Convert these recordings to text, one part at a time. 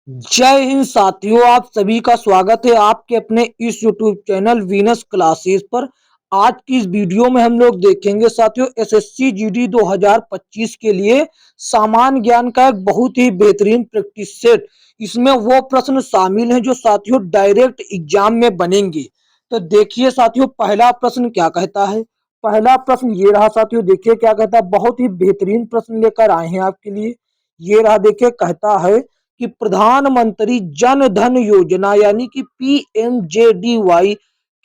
जय हिंद साथियों, आप सभी का स्वागत है आपके अपने इस यूट्यूब चैनल वीनस क्लासेस पर। आज की इस वीडियो में हम लोग देखेंगे साथियों एसएससी जीडी 2025 के लिए सामान्य ज्ञान का एक बहुत ही बेहतरीन प्रैक्टिस सेट। इसमें वो प्रश्न शामिल हैं जो साथियों डायरेक्ट एग्जाम में बनेंगे। तो देखिए साथियों, पहला प्रश्न क्या कहता है। पहला प्रश्न ये रहा साथियों, देखिए क्या कहता है। बहुत ही बेहतरीन प्रश्न लेकर आए हैं आपके लिए। ये रहा, देखिए कहता है कि प्रधानमंत्री जन धन योजना यानी कि पीएमजेडीवाई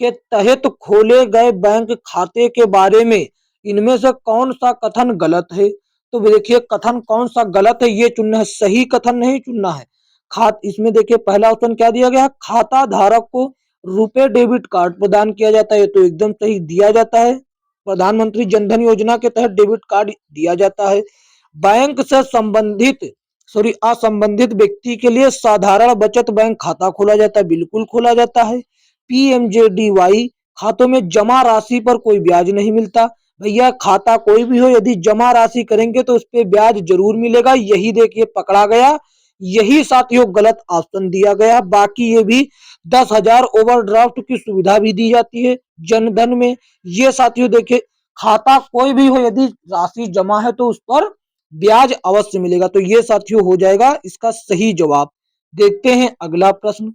के तहत खोले गए बैंक खाते के बारे में इनमें से कौन सा कथन गलत है। तो देखिए कथन कौन सा गलत है ये चुनना है, सही कथन नहीं चुनना है। इसमें देखिए पहला ऑप्शन क्या दिया गया है, खाता धारक को रुपए डेबिट कार्ड प्रदान किया जाता है, तो एकदम सही दिया जाता है। प्रधानमंत्री जनधन योजना के तहत डेबिट कार्ड दिया जाता है। बैंक से संबंधित असंबंधित व्यक्ति के लिए साधारण बचत बैंक खाता खोला जाता है, बिल्कुल खोला जाता है। पीएमजेडीवाई खातों में जमा राशि पर कोई ब्याज नहीं मिलता। भैया खाता कोई भी हो, यदि जमा राशि करेंगे तो उस पर ब्याज जरूर मिलेगा। यही देखिए पकड़ा गया, यही साथियों गलत ऑप्शन दिया गया। बाकी ये भी 10,000 ओवरड्राफ्ट की सुविधा भी दी जाती है जनधन में। ये साथियों देखिए खाता कोई भी हो, यदि राशि जमा है तो उस पर ब्याज अवश्य मिलेगा। तो ये साथियों हो जाएगा इसका सही जवाब। देखते हैं अगला प्रश्न।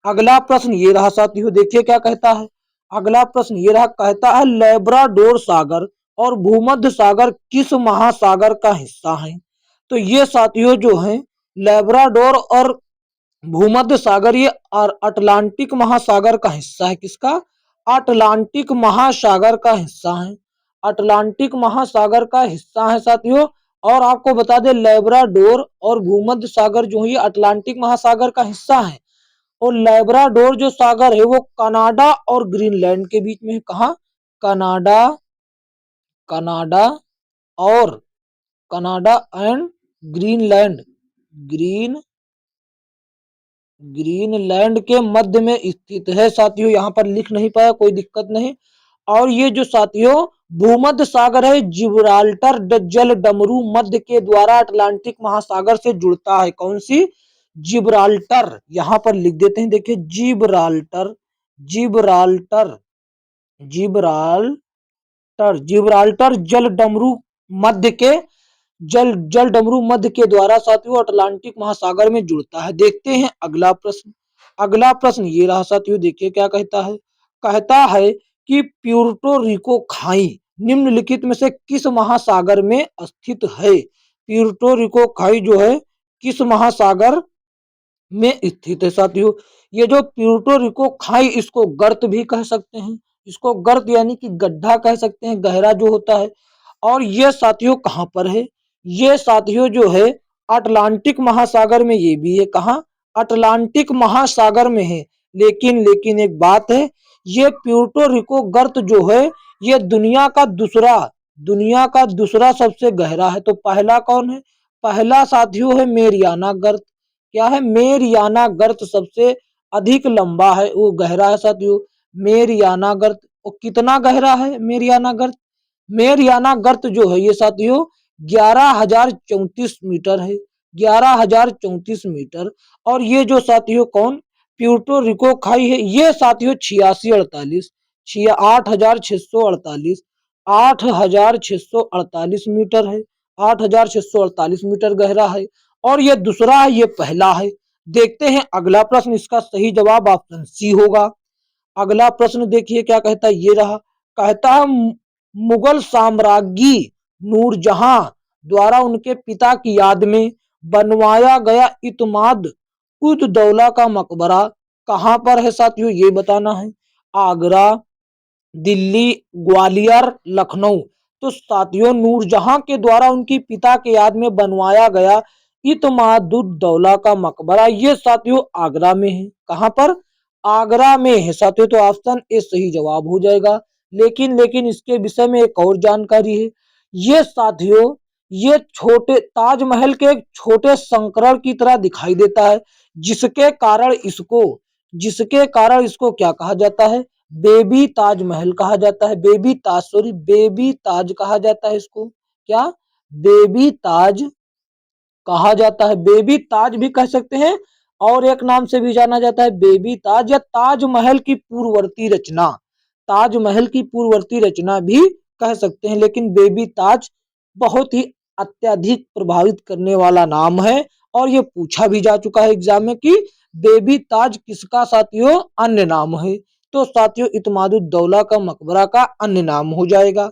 अगला प्रश्न ये रहा साथियों, देखिए क्या कहता है। अगला प्रश्न ये रहा, कहता है लेब्राडोर सागर और भूमध्य सागर किस महासागर का हिस्सा है। तो ये साथियों जो है लेब्राडोर और भूमध्य सागर ये अटलांटिक महासागर का हिस्सा है। किसका? अटलांटिक महासागर का हिस्सा है। अटलांटिक महासागर का हिस्सा है साथियों। और आपको बता दें लेब्राडोर और भूमध्य सागर जो है ये अटलांटिक महासागर का हिस्सा है। और लेब्राडोर जो सागर है वो कनाडा और ग्रीनलैंड के बीच में है। कहाँ? कनाडा, कनाडा और Canada and Greenland, green Greenland के मध्य में स्थित है साथियों। यहाँ पर लिख नहीं पाया, कोई दिक्कत नहीं। और ये जो साथियों भूमध्य सागर है जिब्राल्टर जल डमरू मध्य के द्वारा अटलांटिक महासागर से जुड़ता है। कौन सी? जिब्राल्टर। यहाँ पर लिख देते हैं, देखिए जिब्राल्टर, जिब्राल्टर, जिब्राल्टर, जिब्राल्टर जल डमरू मध्य के जल जल डमरू मध्य के द्वारा साथियों अटलांटिक महासागर में जुड़ता है। देखते हैं अगला प्रश्न। अगला प्रश्न ये रहा साथियों, देखिए क्या कहता है। कहता है कि प्यूर्टो रिको खाई निम्नलिखित में से किस महासागर में स्थित है। प्यूर्टो रिको खाई जो है किस महासागर में स्थित है साथियों। ये जो प्यूर्टो रिको खाई इसको गर्त भी कह सकते हैं। इसको गर्त यानी कि गड्ढा कह सकते हैं, गहरा जो होता है। और ये साथियों कहाँ पर है? ये साथियों जो है अटलांटिक महासागर में। ये भी है कहाँ? अटलांटिक महासागर में है। लेकिन लेकिन एक बात है, ये प्यूर्टो रिको गर्त जो है ये दुनिया का दूसरा सबसे गहरा है। तो पहला कौन है? पहला साथियों है मेरियाना गर्त। क्या है? मेरियाना गर्त सबसे अधिक लंबा है, वो गहरा है साथियों। मेरियाना गर्त। वो कितना गहरा है मेरियाना गर्त? मेरियाना गर्त जो है ये साथियों 11,034 मीटर है। 11,034 मीटर। और ये जो साथियों कौन प्यूर्टो रिको खाई है ये साथियों 8648 8,648 8,648 मीटर है। 8,648 मीटर गहरा है। और ये दूसरा है, ये पहला है। देखते हैं अगला प्रश्न, इसका सही जवाब ऑप्शन सी होगा। अगला प्रश्न देखिए क्या कहता है, ये रहा। कहता है मुगल साम्राज्ञी नूरजहां द्वारा उनके पिता की याद में बनवाया गया इतमाद उद दौला का मकबरा कहाँ पर है साथियों, ये बताना है। आगरा, दिल्ली, ग्वालियर, लखनऊ। तो साथियों नूरजहां के द्वारा उनकी पिता के याद में बनवाया गया इतमादुद्दौला का मकबरा ये साथियों आगरा में है। कहाँ पर? आगरा में है साथियों। तो ऑप्शन ए सही जवाब हो जाएगा। लेकिन लेकिन इसके विषय में एक और जानकारी है। ये साथियों ये छोटे ताजमहल के एक छोटे संस्करण की तरह दिखाई देता है, जिसके कारण इसको जिसके कारण इसको क्या कहा जाता है? बेबी ताजमहल कहा जाता है। बेबी ताज, सॉरी बेबी ताज कहा जाता है इसको। क्या? बेबी ताज कहा जाता है। बेबी ताज भी कह सकते हैं और एक नाम से भी जाना जाता है बेबी ताज या ताजमहल की पूर्ववर्ती रचना। ताजमहल की पूर्ववर्ती रचना भी कह सकते हैं, लेकिन बेबी ताज बहुत ही अत्यधिक प्रभावित करने वाला नाम है और ये पूछा भी जा चुका है एग्जाम में कि बेबी ताज किसका साथियों अन्य नाम है। तो साथियों इत्मादुद्दौला का मकबरा का अन्य नाम हो जाएगा।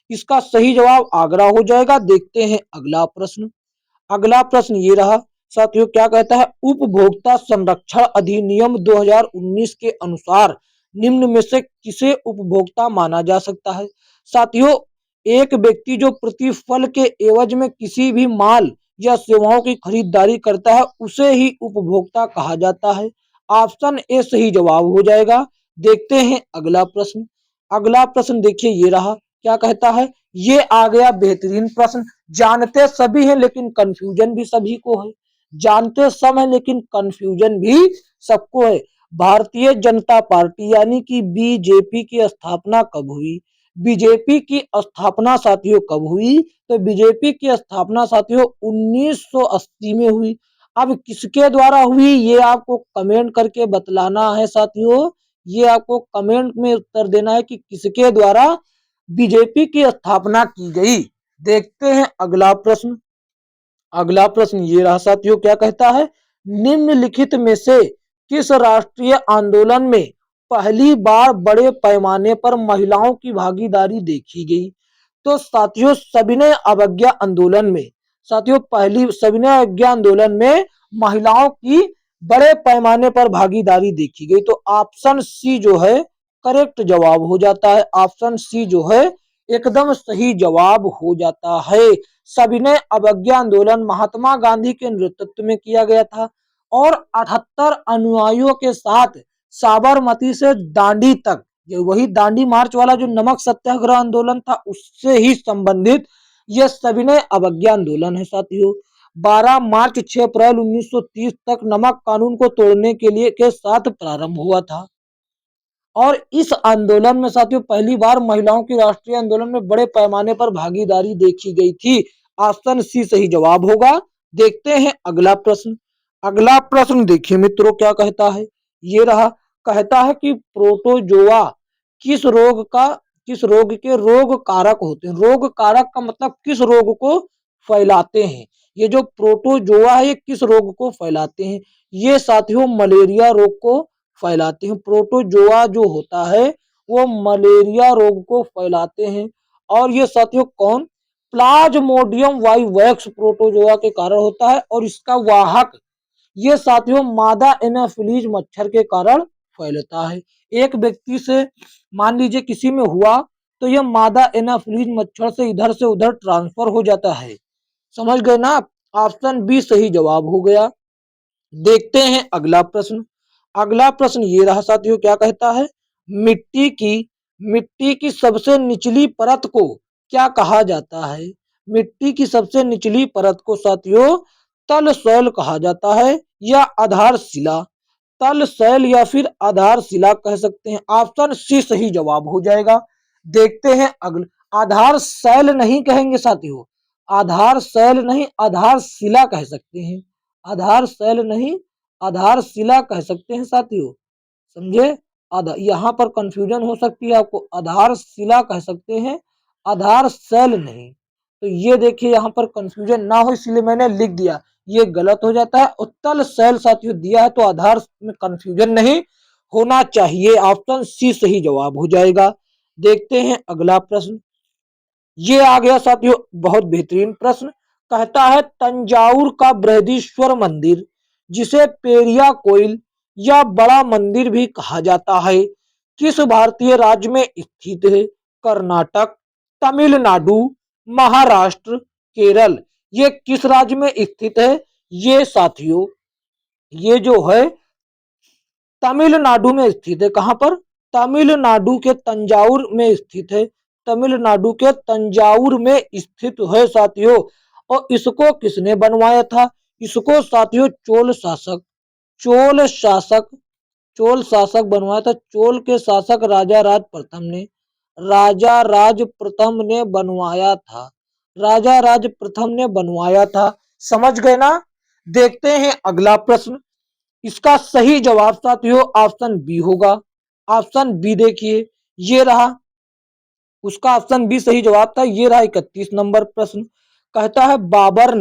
इसका सही जवाब आगरा हो जाएगा। देखते हैं अगला प्रश्न। अगला प्रश्न ये रहा साथियों, क्या कहता है, उपभोक्ता संरक्षण अधिनियम 2019 के अनुसार निम्न में से किसे उपभोक्ता माना जा सकता है। साथियों एक व्यक्ति जो प्रतिफल के एवज में किसी भी माल या सेवाओं की खरीदारी करता है उसे ही उपभोक्ता कहा जाता है। ऑप्शन ए सही जवाब हो जाएगा। देखते हैं अगला प्रश्न। अगला प्रश्न देखिए ये रहा, क्या कहता है, ये आ गया बेहतरीन प्रश्न। जानते सभी हैं लेकिन कंफ्यूजन भी सभी को है। जानते सब हैं लेकिन कंफ्यूजन भी सबको है। भारतीय जनता पार्टी यानी कि बीजेपी की स्थापना कब हुई। बीजेपी की स्थापना साथियों कब हुई, तो बीजेपी की स्थापना साथियों 1980 में हुई। अब किसके द्वारा हुई ये आपको कमेंट करके बतलाना है साथियों। ये आपको कमेंट में उत्तर देना है कि किसके द्वारा बीजेपी की स्थापना की गई। देखते हैं अगला प्रश्न। अगला प्रश्न ये रहा साथियों, क्या कहता है, निम्नलिखित में से किस राष्ट्रीय आंदोलन में पहली बार बड़े पैमाने पर महिलाओं की भागीदारी देखी गई। तो साथियों सविनय अवज्ञा आंदोलन में, साथियों पहली सविनय अवज्ञा आंदोलन में महिलाओं की बड़े पैमाने पर भागीदारी देखी गई। तो ऑप्शन सी जो है करेक्ट जवाब हो जाता है। ऑप्शन सी जो है एकदम सही जवाब हो जाता है। सविनय अवज्ञा आंदोलन महात्मा गांधी के नेतृत्व में किया गया था और 78 अनुयायियों के साथ साबरमती से दांडी तक, ये वही दांडी मार्च वाला जो नमक सत्याग्रह आंदोलन था उससे ही संबंधित यह सविनय अवज्ञा आंदोलन है साथियों। 12 मार्च 6 अप्रैल 1930 तक नमक कानून को तोड़ने के लिए के साथ प्रारंभ हुआ था और इस आंदोलन में साथियों पहली बार महिलाओं की राष्ट्रीय आंदोलन में बड़े पैमाने पर भागीदारी देखी गई थी। ऑप्शन सी सही जवाब होगा। देखते हैं अगला प्रश्न। अगला प्रश्न देखिए मित्रों क्या कहता है, ये रहा, कहता है कि प्रोटोजोआ किस रोग का किस रोग के रोग कारक होते हैं। रोग कारक का मतलब किस रोग को फैलाते हैं। ये जो प्रोटोजोआ है ये किस रोग को फैलाते हैं। ये साथियों मलेरिया रोग को फैलाते हैं। प्रोटोजोआ जो होता है वो मलेरिया रोग को फैलाते हैं। और ये साथियों कौन, प्लाज्मोडियम वाइवैक्स प्रोटोजोआ के कारण होता है और इसका वाहक ये साथियों मादा एनाफिलीज मच्छर के कारण फैलता है। एक व्यक्ति से मान लीजिए किसी में हुआ तो यह मादा एनाफिलीज मच्छर से इधर से उधर ट्रांसफर हो जाता है। समझ गए ना आप। ऑप्शन बी सही जवाब हो गया। देखते हैं अगला प्रश्न। अगला प्रश्न ये रहा साथियों, क्या कहता है, मिट्टी की मिट्टी की सबसे निचली परत को क्या कहा जाता है। मिट्टी की सबसे निचली परत को साथियों तल शैल कहा जाता है या आधारशिला। तल शैल या फिर आधारशिला कह सकते हैं। ऑप्शन सी सही जवाब हो जाएगा। देखते हैं अगला, आधार शैल नहीं कहेंगे साथियों, आधार शैल नहीं आधारशिला कह सकते हैं। आधार शैल नहीं आधारशिला कह सकते हैं साथियों, समझे। यहाँ पर कंफ्यूजन हो सकती है आपको, आधारशिला कह सकते हैं आधार शैल नहीं। तो ये देखिए यहाँ पर कंफ्यूजन ना हो इसलिए मैंने लिख दिया, ये गलत हो जाता है। उत्तल शैल साथियों दिया है तो आधार में कंफ्यूजन नहीं होना चाहिए। ऑप्शन सी सही जवाब हो जाएगा। देखते हैं अगला प्रश्न। ये आ गया साथियों बहुत बेहतरीन प्रश्न। कहता है तंजावुर का बृहदीश्वर मंदिर जिसे पेरिया कोइल या बड़ा मंदिर भी कहा जाता है किस भारतीय राज्य में स्थित है। कर्नाटक, तमिलनाडु, महाराष्ट्र, केरल, ये किस राज्य में स्थित है। ये साथियों ये जो है तमिलनाडु में स्थित है। कहां पर, तमिलनाडु के तंजावुर में स्थित है। तमिलनाडु के तंजावुर में स्थित है साथियों। और इसको किसने बनवाया था, इसको साथियों चोल शासक चोल शासक चोल शासक बनवाया था। चोल के शासक राजा राज प्रथम ने बनवाया था। राजा राज प्रथम ने बनवाया था। समझ गए ना। देखते हैं अगला प्रश्न। इसका सही जवाब साथियों ऑप्शन बी होगा। ऑप्शन बी देखिए, ये रहा उसका ऑप्शन बी सही जवाब था। ये रहा 31 नंबर प्रश्न। कहता है बाबर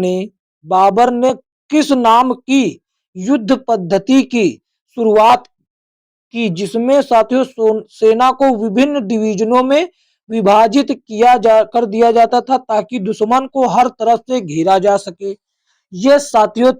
ने किस नाम की युद्ध पद्धति की शुरुआत की, जिसमें साथियों सेना को विभिन्न डिवीजनों में विभाजित कर दिया जाता था ताकि दुश्मन को हर तरफ से घेरा जा सके। ये साथियों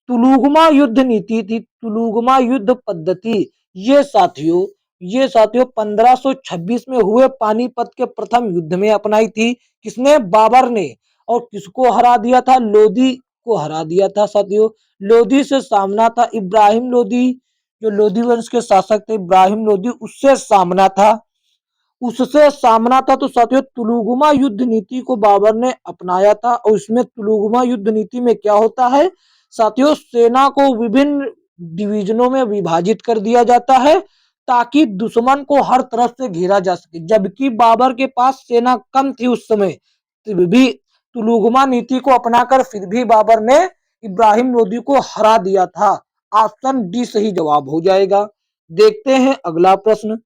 तुलुगमा युद्ध नीति थी, तुलुगमा युद्ध पद्धति। ये साथियों 1526 में हुए पानीपत के प्रथम युद्ध में अपनाई थी। किसने? बाबर ने। और किसको हरा दिया था? लोधी को हरा दिया था साथियों। लोधी से सामना था इब्राहिम लोधी, जो लोधी वंश के शासक थे इब्राहिम लोधी, उससे सामना था। तो साथियों तुलुगमा युद्ध नीति को बाबर ने अपनाया था। और इसमें तुलुगमा युद्ध नीति में क्या होता है साथियों, सेना को विभिन्न डिवीजनों में विभाजित कर दिया जाता है ताकि दुश्मन को हर तरफ से घेरा जा सके। जबकि बाबर के पास सेना कम थी उस समय, फिर भी तुलुगमा नीति को अपनाकर फिर भी बाबर ने इब्राहिम लोदी को हरा दिया था। ऑप्शन डी सही जवाब हो जाएगा। देखते हैं अगला प्रश्न।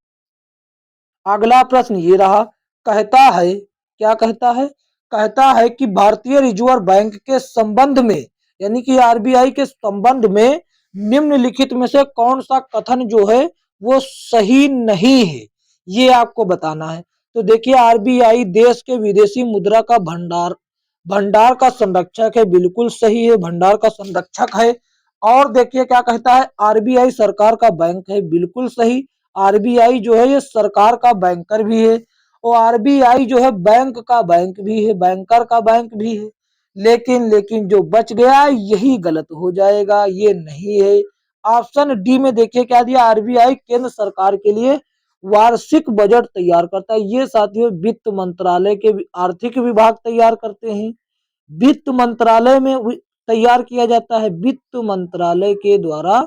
अगला प्रश्न ये रहा। कहता है, क्या कहता है? कहता है कि भारतीय रिजर्व बैंक के संबंध में, यानी कि आरबीआई के संबंध में निम्नलिखित में से कौन सा कथन जो है वो सही नहीं है, ये आपको बताना है। तो देखिए, आरबीआई देश के विदेशी मुद्रा का भंडार भंडार का संरक्षक है, बिल्कुल सही है, भंडार का संरक्षक है। और देखिए क्या कहता है, आरबीआई सरकार का बैंक है, बिल्कुल सही। आरबीआई जो है ये सरकार का बैंकर भी है, और आरबीआई जो है बैंक का बैंक भी है, बैंकर का बैंक भी है। लेकिन जो बच गया यही गलत हो जाएगा, ये नहीं है। ऑप्शन डी में देखिए क्या दिया, आरबीआई केंद्र सरकार के लिए वार्षिक बजट तैयार करता है। ये साथियों वित्त मंत्रालय के आर्थिक विभाग तैयार करते हैं। वित्त मंत्रालय में तैयार किया जाता है, वित्त मंत्रालय के द्वारा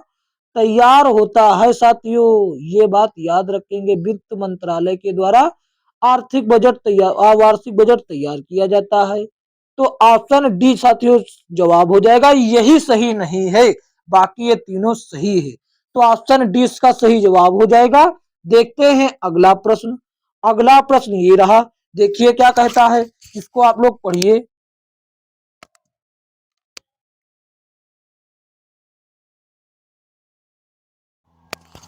तैयार होता है साथियों। ये बात याद रखेंगे, वित्त मंत्रालय के द्वारा वार्षिक बजट तैयार किया जाता है। तो ऑप्शन डी साथियों जवाब हो जाएगा, यही सही नहीं है, बाकी ये तीनों सही है। तो ऑप्शन डी इसका सही जवाब हो जाएगा। देखते हैं अगला प्रश्न। अगला प्रश्न ये रहा। देखिए क्या कहता है, इसको आप लोग पढ़िए।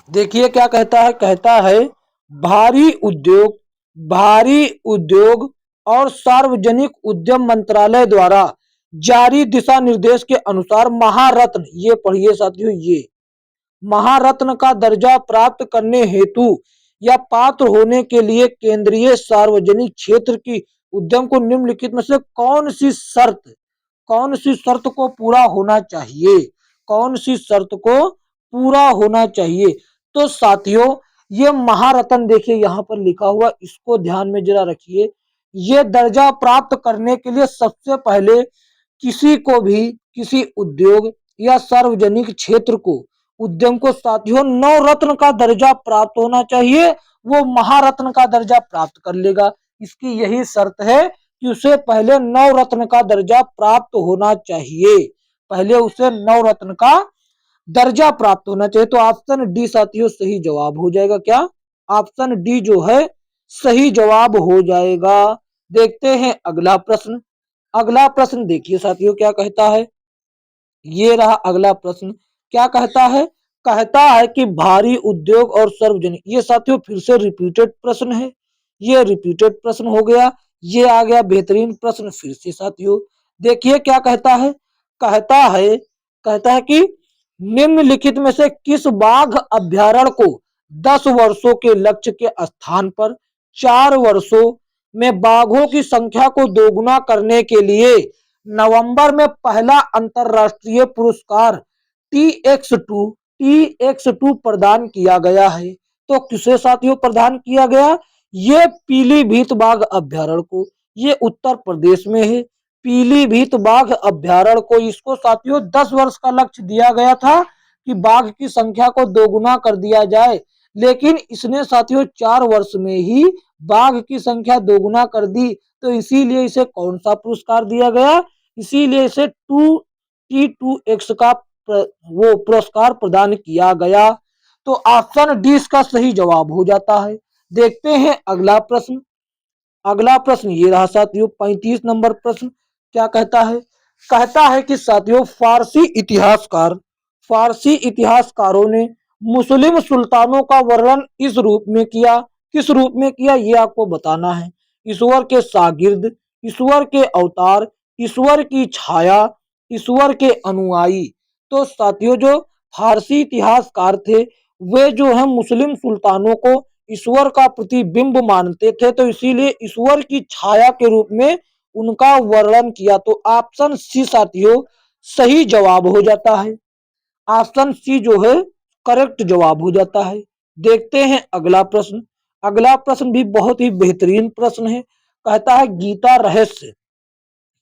देखिए क्या कहता है भारी उद्योग भारी उद्योग और सार्वजनिक उद्यम मंत्रालय द्वारा जारी दिशा निर्देश के अनुसार महारत्न, ये पढ़िए साथियों, ये महारत्न का दर्जा प्राप्त करने हेतु या पात्र होने के लिए केंद्रीय सार्वजनिक क्षेत्र की उद्यम को निम्नलिखित में से कौन सी शर्त को पूरा होना चाहिए? कौन सी शर्त को पूरा होना चाहिए? तो साथियों ये महारत्न देखिए यहाँ पर लिखा हुआ, इसको ध्यान में जरा रखिए। ये दर्जा प्राप्त करने के लिए सबसे पहले किसी उद्योग या सार्वजनिक क्षेत्र को उद्यम को साथियों नवरत्न का दर्जा प्राप्त होना चाहिए, वो महारत्न का दर्जा प्राप्त कर लेगा। इसकी यही शर्त है कि उसे पहले नवरत्न का दर्जा प्राप्त होना चाहिए, पहले उसे नवरत्न का दर्जा प्राप्त होना चाहिए। तो ऑप्शन डी साथियों सही जवाब हो जाएगा। क्या? ऑप्शन डी जो है सही जवाब हो जाएगा। देखते हैं अगला प्रश्न। अगला प्रश्न देखिए साथियों क्या कहता है, ये रहा अगला प्रश्न। क्या कहता है कि भारी उद्योग और सार्वजनिक, ये साथियों फिर से रिपीटेड प्रश्न है, ये रिपीटेड प्रश्न हो गया। ये आ गया बेहतरीन प्रश्न फिर से साथियों। देखिए क्या कहता है कहता है कि निम्नलिखित में से किस बाघ अभ्यारण्य को 10 वर्षों के लक्ष्य के स्थान पर 4 वर्षों में बाघों की संख्या को दोगुना करने के लिए नवंबर में पहला अंतरराष्ट्रीय पुरस्कार टी एक्स टू प्रदान किया गया है? तो किसे साथियों प्रदान किया गया? ये पीलीभीत बाघ अभ्यारण्य को, ये उत्तर प्रदेश में है। पीलीभीत बाघ अभ्यारण्य को, इसको साथियों 10 वर्ष का लक्ष्य दिया गया था कि बाघ की संख्या को दोगुना कर दिया जाए, लेकिन इसने साथियों 4 वर्ष में ही बाघ की संख्या दोगुना कर दी। तो इसीलिए इसे कौन सा पुरस्कार दिया गया? इसीलिए इसे T2X का वो पुरस्कार प्रदान किया गया। तो ऑप्शन डी इसका सही जवाब हो जाता है। देखते हैं अगला प्रश्न। अगला प्रश्न ये रहा साथियों 35 नंबर प्रश्न। क्या कहता है? कहता है कि साथियों फारसी इतिहासकारों ने मुस्लिम सुल्तानों का वर्णन इस रूप में किया। किस रूप में किया ये आपको बताना है। ईश्वर के शागिर्द, ईश्वर के अवतार, ईश्वर की छाया, ईश्वर के अनुयायी। तो साथियों जो फारसी इतिहासकार थे वे जो है मुस्लिम सुल्तानों को ईश्वर का प्रतिबिंब मानते थे, तो इसीलिए ईश्वर की छाया के रूप में उनका वर्णन किया। तो ऑप्शन सी साथियों सही जवाब हो जाता है। ऑप्शन सी जो है करेक्ट जवाब हो जाता है। देखते हैं अगला प्रश्न। अगला प्रश्न भी बहुत ही बेहतरीन प्रश्न है। कहता है गीता रहस्य।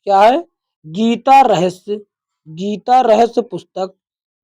क्या है? गीता रहस्य। गीता रहस्य पुस्तक,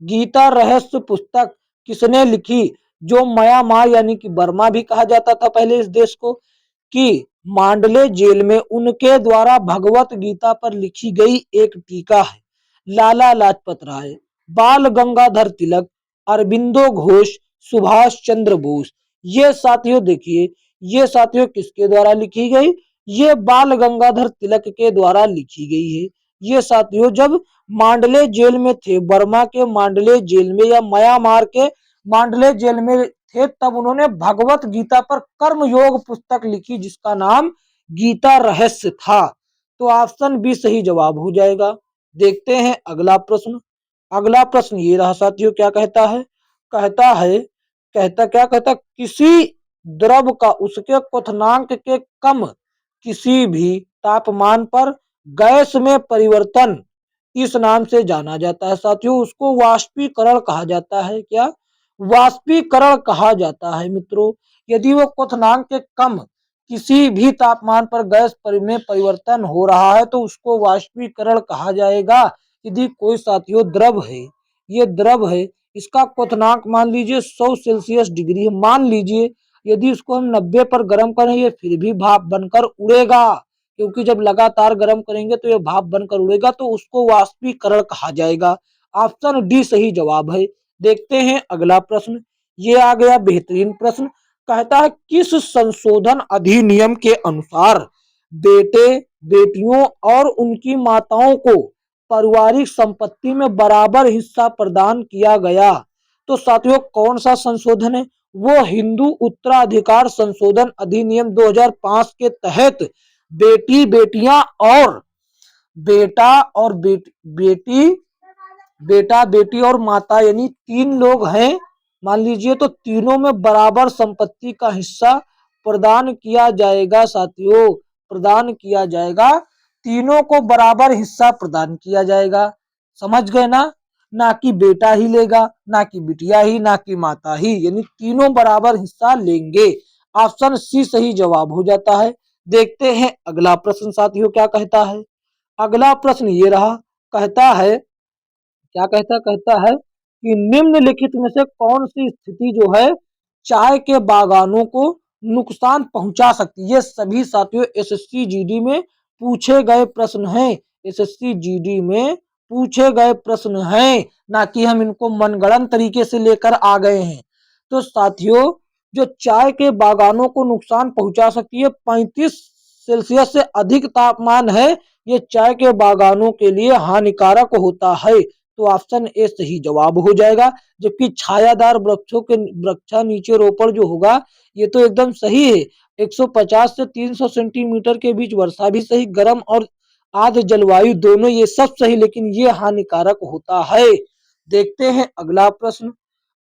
गीता रहस्य पुस्तक किसने लिखी? जो म्यांमार यानी कि बर्मा भी कहा जाता था पहले इस देश को, कि मांडले जेल में उनके द्वारा भगवत गीता पर लिखी गई एक टीका है। लाला लाजपत राय, बाल गंगाधर तिलक, अरबिंदो घोष, सुभाष चंद्र बोस। ये साथियों देखिए, ये साथियों किसके द्वारा लिखी गई? ये बाल गंगाधर तिलक के द्वारा लिखी गई है। ये साथियों जब मांडले जेल में थे, बर्मा के मांडले जेल में या म्यांमार के मांडले जेल में थे, तब उन्होंने भगवत गीता पर कर्म योग पुस्तक लिखी जिसका नाम गीता रहस्य था। तो ऑप्शन बी सही जवाब हो जाएगा। देखते हैं अगला प्रश्न। अगला प्रश्न ये रहा साथियों। क्या कहता है? क्या कहता, किसी द्रव का उसके क्वथनांक के कम किसी भी तापमान पर गैस में परिवर्तन इस नाम से जाना जाता है। साथियों उसको वाष्पीकरण कहा जाता है। क्या? वाष्पीकरण कहा जाता है मित्रों। यदि वो क्वथनांक के कम किसी भी तापमान पर गैस में परिवर्तन हो रहा है तो उसको वाष्पीकरण कहा जाएगा। यदि कोई साथियों द्रव है, ये द्रव है, इसका क्वथनांक मान लीजिए 100 सेल्सियस डिग्री है, मान लीजिए यदि उसको हम 90 पर गर्म करें ये फिर भी भाप बनकर उड़ेगा, क्योंकि जब लगातार गर्म करेंगे तो ये भाप बनकर उड़ेगा, तो उसको वाष्पीकरण कहा जाएगा। ऑप्शन डी सही जवाब है। देखते हैं अगला प्रश्न। ये आ गया बेहतरीन प्रश्न। कहता है किस संशोधन अधिनियम के अनुसार बेटे बेटियों और उनकी माताओं को पारिवारिक संपत्ति में बराबर हिस्सा प्रदान किया गया? तो साथियों कौन सा संशोधन है? वो हिंदू उत्तराधिकार संशोधन अधिनियम 2005 के तहत बेटी बेटियां और बेटा और बेटी बेटा बेटी और माता यानी 3 लोग हैं मान लीजिए, तो तीनों में बराबर संपत्ति का हिस्सा प्रदान किया जाएगा। साथियों प्रदान किया जाएगा, तीनों को बराबर हिस्सा प्रदान किया जाएगा। समझ गए ना? ना कि बेटा ही लेगा, ना कि बिटिया ही, ना कि माता ही, यानी तीनों बराबर हिस्सा लेंगे। ऑप्शन सी सही जवाब हो जाता है। देखते हैं अगला प्रश्न साथियों क्या कहता है। अगला प्रश्न ये रहा। कहता है क्या कहता है कि निम्नलिखित में से कौन सी स्थिति जो है चाय के बागानों को नुकसान पहुंचा सकती है? ये सभी साथियों एसएससी जीडी में पूछे गए प्रश्न हैं। एसएससी जीडी में पूछे गए प्रश्न हैं, ना कि हम इनको मनगढ़ंत तरीके से लेकर आ गए हैं। तो साथियों जो चाय के बागानों को नुकसान पहुंचा सकती है, 35 सेल्सियस से अधिक तापमान है, ये चाय के बागानों के लिए हानिकारक होता है। तो ऑप्शन ए सही जवाब हो जाएगा। जबकि छायादार वृक्षों के वृक्षा नीचे रोपण जो होगा ये तो एकदम सही है। 150 से 300 सेंटीमीटर के बीच वर्षा भी सही, गर्म और आर्द्र जलवायु दोनों ये सब सही, लेकिन ये हानिकारक होता है। देखते हैं अगला प्रश्न।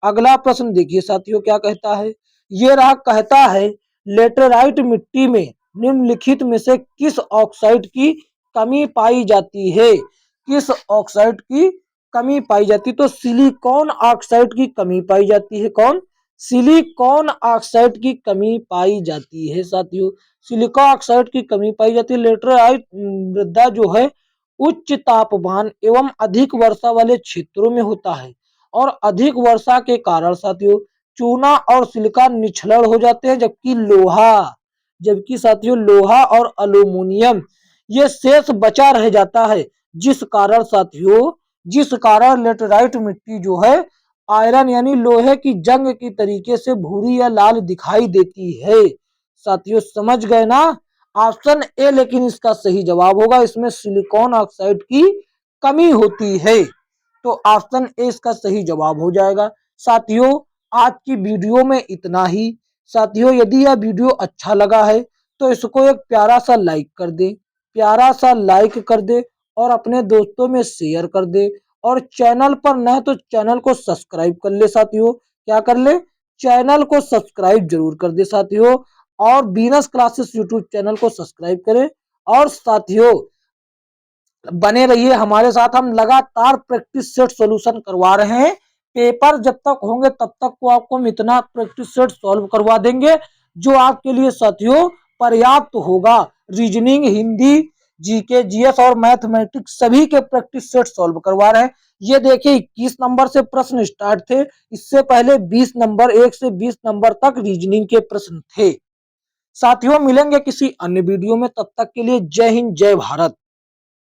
अगला प्रश्न देखिए साथियों क्या कहता है। ये रहा। कहता है लेटेराइट मिट्टी में निम्नलिखित में से किस ऑक्साइड की कमी पाई जाती है? किस ऑक्साइड की कमी पाई जाती? तो सिलिकॉन ऑक्साइड की कमी पाई जाती है। कौन? सिलिकॉन ऑक्साइड की कमी पाई जाती है। साथियों सिलिकॉन ऑक्साइड की कमी पाई जाती है। लेटेराइट मृदा जो है उच्च तापमान एवं अधिक वर्षा वाले क्षेत्रों में होता है, और अधिक वर्षा के कारण साथियों चूना और सिलिका निछलड़ हो जाते हैं, जबकि साथियों लोहा और एल्यूमिनियम ये शेष बचा रह जाता है, जिस कारण साथियों जिस कारण लेटेराइट मिट्टी जो है आयरन यानी लोहे की जंग की तरीके से भूरी या लाल दिखाई देती है। साथियों समझ गए ना? ऑप्शन ए लेकिन इसका सही जवाब होगा, इसमें सिलिकॉन ऑक्साइड की कमी होती है। तो ऑप्शन ए इसका सही जवाब हो जाएगा। साथियों आज की वीडियो में इतना ही। साथियों यदि यह वीडियो अच्छा लगा है तो इसको एक प्यारा सा लाइक कर दे, प्यारा सा लाइक कर दे और अपने दोस्तों में शेयर कर दे। और चैनल पर न तो चैनल को सब्सक्राइब कर ले साथियों, क्या कर ले? चैनल को सब्सक्राइब जरूर कर दे साथियों। और वीनस क्लासेस यूट्यूब चैनल को सब्सक्राइब करें। और साथियों बने रहिए हमारे साथ, हम लगातार प्रैक्टिस सेट सॉल्यूशन करवा रहे हैं। पेपर जब तक होंगे तब तक को आपको हम इतना प्रैक्टिस सेट सॉल्व करवा देंगे जो आपके लिए साथियों पर्याप्त होगा। रीजनिंग, हिंदी, जीके, जीएस और मैथमेटिक्स सभी के प्रैक्टिस सेट सॉल्व करवा रहे हैं। ये देखिए 21 नंबर से प्रश्न स्टार्ट थे, इससे पहले 20 नंबर 1 से 20 नंबर तक रीजनिंग के प्रश्न थे। साथियों मिलेंगे किसी अन्य वीडियो में, तब तक के लिए जय हिंद जय भारत।